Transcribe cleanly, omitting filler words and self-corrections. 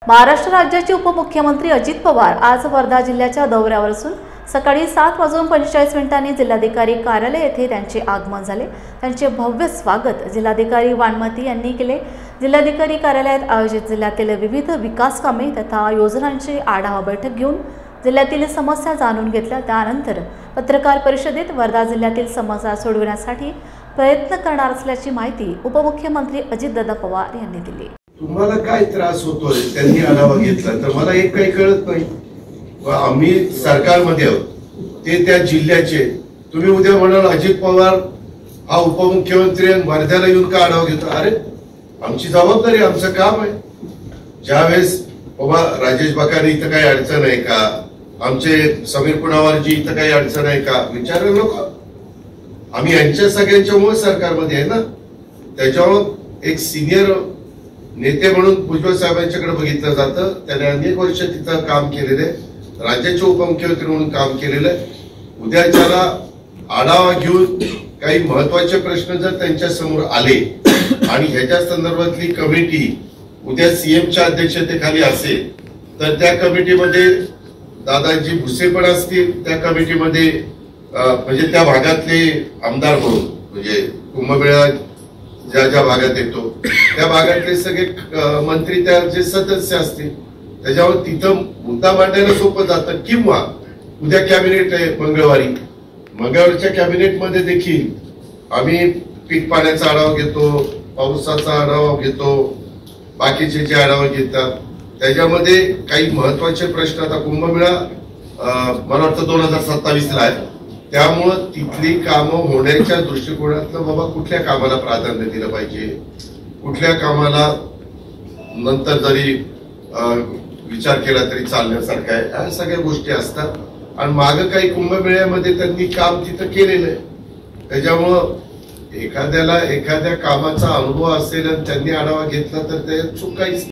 महाराष्ट्र राज्याचे उपमुख्यमंत्री अजित पवार आज वर्धा जिल्ह्याच्या दौऱ्यावर असून सकाळी 7:45 जिल्हाधिकारी कार्यालय येथे त्यांचे आगमन झाले। त्यांचे भव्य स्वागत जिल्हाधिकारी वानमती यांनी केले। जिल्हाधिकारी कार्यालयात आयोजित जिल्ह्यातील विविध विकास कामे तथा योजनांची आढावा बैठक घेऊन जिल्ह्यातील समस्या जाणून घेतल्या। त्यानंतर पत्रकार परिषदेत वर्धा जिल्ह्यातील समस्या सोडवण्यासाठी प्रयत्न करणार असल्याची माहिती उपमुख्यमंत्री अजितदादा पवार यांनी दिली। तुम्हाला काय त्रास होतोय त्यांनी आढावा घेतला तर मला एक काही कळत नाही। आम्ही सरकारमध्ये आहोत ते त्या जिल्ह्याचे, तुम्ही उद्या म्हणाल अजित पवार हा उपमुख्यमंत्री आणि वर्ध्याला येऊन का आढावा घेतो? अरे आमची जबाबदारी, आमचं काम आहे। ज्यावेळेस बाबा राजेश बाकाने इथं काही अडचण आहे का, आमचे समीर पुनावारजी इथं काही अडचण आहे का विचारायला नको? आम्ही यांच्या सगळ्यांच्यामुळे सरकारमध्ये आहे ना। त्याच्यावर एक सिनियर नेते म्हणून भुजबळ साहेबांच्याकडे बघितलं जातं। त्याने अनेक वर्ष तिथं काम केलेलं आहे, राज्याचे उपमुख्यमंत्री म्हणून काम केलेलं आहे। उद्याच्याला आढावा घेऊन काही महत्वाचे प्रश्न जर त्यांच्या समोर आले आणि ह्याच्या संदर्भातली कमिटी उद्या सीएमच्या अध्यक्षतेखाली असेल तर त्या कमिटीमध्ये दादाजी भुसे पण असतील, त्या कमिटीमध्ये म्हणजे त्या भागातले आमदार म्हणून म्हणजे कुंभमेळा ज्या ज्या भागात येतो त्या भागातले सगळे मंत्री त्या जे सदस्य असतील त्याच्यावर तिथं मुद्दा मांडायला सोपं जातं। किंवा उद्या कॅबिनेट आहे मंगळवारच्या कॅबिनेटमध्ये देखील आम्ही पीक पाण्याचा आढावा घेतो, पावसाचा आढावा घेतो, बाकीचे जे आढावा घेतात त्याच्यामध्ये काही महत्वाचे प्रश्न आता कुंभमेळा मला वाटतं 2027 ला आहे। त्यामुळं तिथली कामं होण्याच्या दृष्टिकोनातलं बाबा कुठल्या कामाला प्राधान्य दिलं पाहिजे, कुठल्या कामाला नंतर जरी विचार केला तरी चालण्यासारखा आहे, या सगळ्या गोष्टी असतात। आणि मागं काही कुंभमेळ्यामध्ये त्यांनी काम तिथं केलेलं आहे। त्याच्यामुळं एखाद्या कामाचा अनुभव असेल आणि त्यांनी आढावा घेतला तर त्याच्यात चूक काहीच